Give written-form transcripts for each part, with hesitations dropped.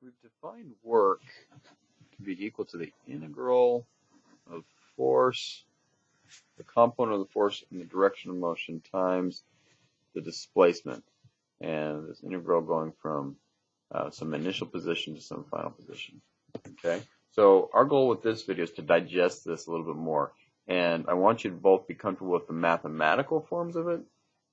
We've defined work to be equal to the integral of force, the component of the force in the direction of motion times the displacement. And this integral going from some initial position to some final position. Okay, so our goal with this video is to digest this a little bit more. And I want you to both be comfortable with the mathematical forms of it,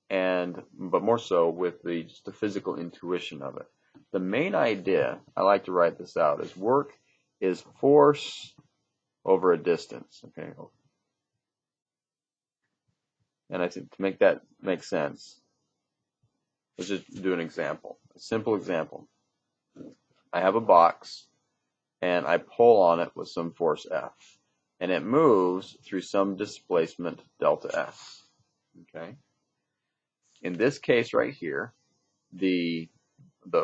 but more so with just the physical intuition of it. The main idea, I like to write this out, is work is force over a distance. Okay, and I think to make that make sense, let's just do an example, a simple example. I have a box, and I pull on it with some force F, and it moves through some displacement delta S. Okay. In this case right here, the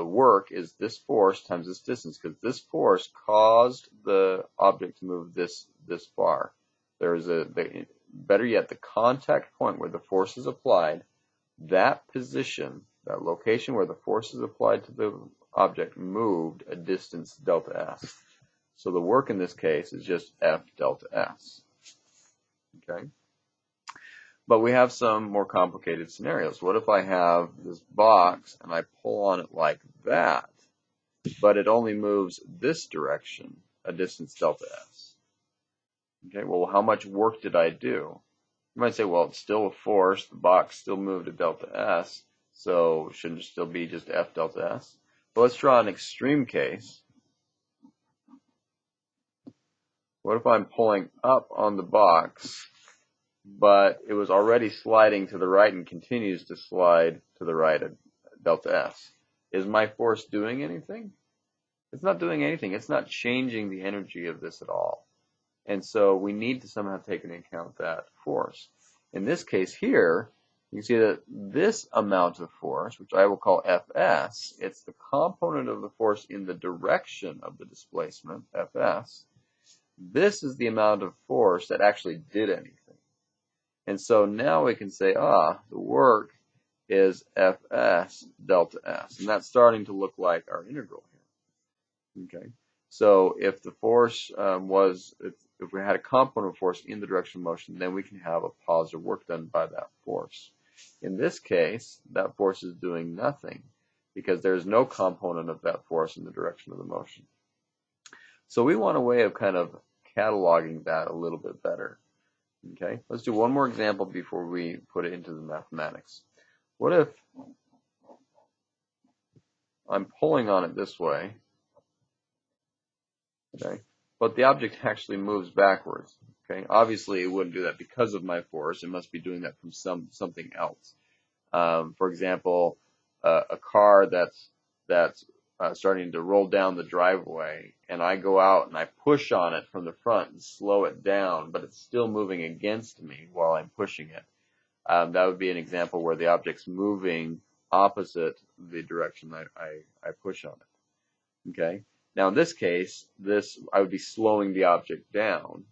work is this force times this distance, because this force caused the object to move this far. There is better yet, the contact point where the force is applied, that position, that location where the force is applied to the object moved a distance delta S. So the work in this case is just F delta S. Okay. But we have some more complicated scenarios. What if I have this box and I pull on it like that, but it only moves this direction, a distance delta S? Okay, well, how much work did I do? You might say, well, it's still a force. The box still moved a delta S, so shouldn't it still be just F delta S? But let's draw an extreme case. What if I'm pulling up on the box, but it was already sliding to the right and continues to slide to the right at delta S? Is my force doing anything? It's not doing anything. It's not changing the energy of this at all. And so we need to somehow take into account that force. In this case here, you can see that this amount of force, which I will call Fs, it's the component of the force in the direction of the displacement, Fs. This is the amount of force that actually did anything. And so now we can say, the work is Fs delta S. And that's starting to look like our integral here. Okay. So if the force if we had a component of force in the direction of motion, then we can have a positive work done by that force. In this case, that force is doing nothing because there's no component of that force in the direction of the motion. So we want a way of kind of cataloging that a little bit better. Okay, let's do one more example before we put it into the mathematics. What if I'm pulling on it this way, okay, but the object actually moves backwards? Okay, obviously it wouldn't do that because of my force. It must be doing that from something else. For example, a car that's starting to roll down the driveway, and I go out and I push on it from the front and slow it down, but it's still moving against me while I'm pushing it. That would be an example where the object's moving opposite the direction I push on it. Okay. Now in this case, I would be slowing the object down.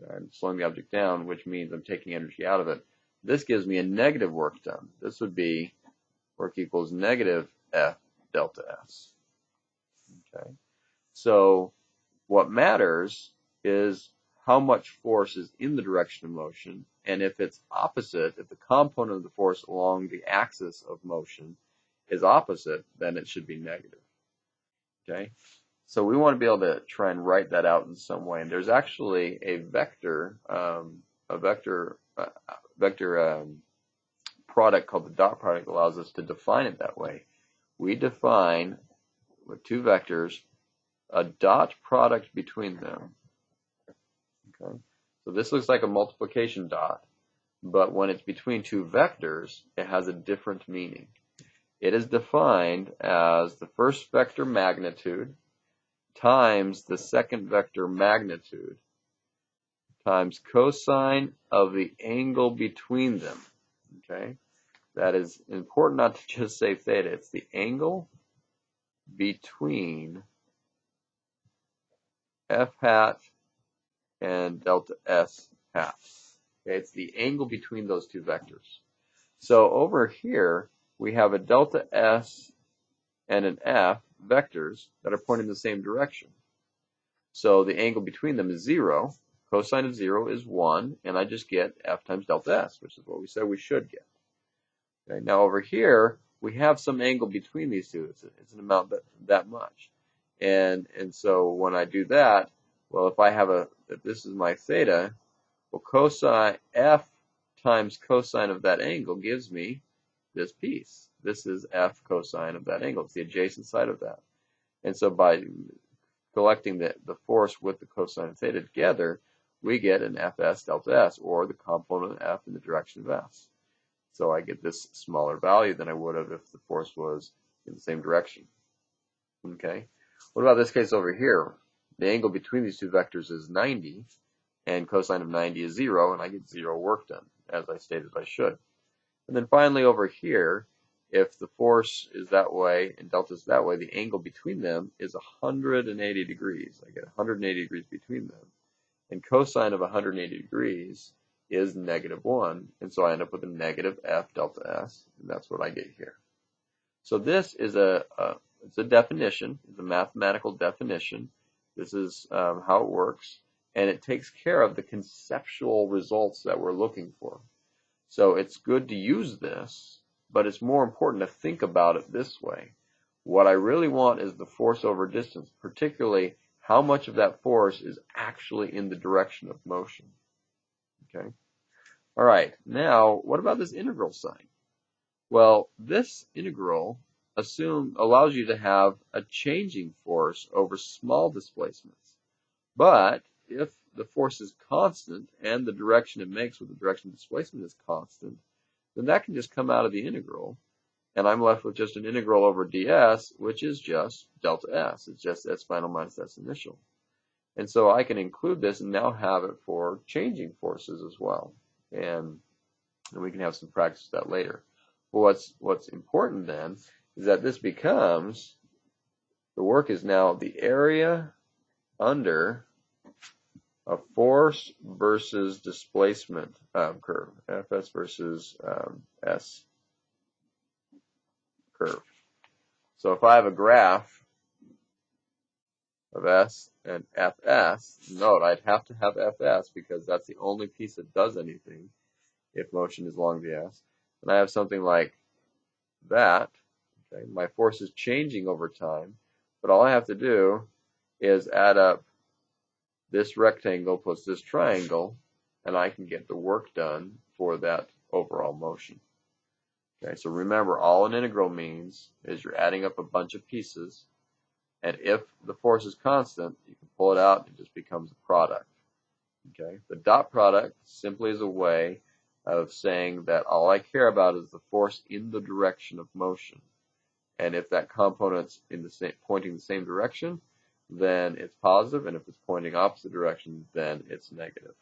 Okay? I'm slowing the object down, which means I'm taking energy out of it. This gives me a negative work done. This would be work equals negative F delta S. Okay. So what matters is how much force is in the direction of motion, and if it's opposite, if the component of the force along the axis of motion is opposite, then it should be negative. Okay. So we want to be able to try and write that out in some way. And there's actually a vector product called the dot product that allows us to define it that way. We define with two vectors a dot product between them. Okay. So this looks like a multiplication dot, but when it's between two vectors, it has a different meaning. It is defined as the first vector magnitude times the second vector magnitude times cosine of the angle between them. Okay, that is important not to just say theta. It's the angle between F hat and delta S hat. Okay, it's the angle between those two vectors. So over here we have a delta S and an F vectors that are pointing in the same direction. So the angle between them is 0. Cosine of 0 is 1, and I just get f times delta s, which is what we said we should get. Okay, now over here, we have some angle between these two. It's an amount that much. And so when I do that, well, if this is my theta, well, cosine f times cosine of that angle gives me this piece. This is f cosine of that angle. It's the adjacent side of that. And so by collecting the force with the cosine of theta together, we get an fs delta s, or the component of f in the direction of s. So I get this smaller value than I would have if the force was in the same direction. Okay. What about this case over here? The angle between these two vectors is 90, and cosine of 90 is 0, and I get 0 work done, as I stated I should. And then finally over here, if the force is that way and delta is that way, the angle between them is 180 degrees. I get 180 degrees between them. And cosine of 180 degrees is -1, and so I end up with a negative f delta s, and that's what I get here. So this is it's a definition, it's a mathematical definition. This is how it works, and it takes care of the conceptual results that we're looking for. So it's good to use this, but it's more important to think about it this way. What I really want is the force over distance, particularly how much of that force is actually in the direction of motion. Okay. All right. Now, what about this integral sign? Well, this integral allows you to have a changing force over small displacements. But if the force is constant and the direction it makes with the direction of displacement is constant, then that can just come out of the integral, and I'm left with just an integral over ds, which is just delta s. It's just s final minus s initial. And so I can include this and now have it for changing forces as well. And we can have some practice with that later. But what's important then is that this becomes, the work is now the area under a force versus displacement curve, Fs versus S curve. So if I have a graph of S and Fs, note I'd have to have Fs because that's the only piece that does anything if motion is along the S. And I have something like that. Okay, my force is changing over time, but all I have to do is add up this rectangle plus this triangle, and I can get the work done for that overall motion. Okay, so remember, all an integral means is you're adding up a bunch of pieces, and if the force is constant, you can pull it out, and it just becomes a product. Okay, the dot product simply is a way of saying that all I care about is the force in the direction of motion. And if that component's pointing the same direction, then it's positive, and if it's pointing opposite direction, then it's negative.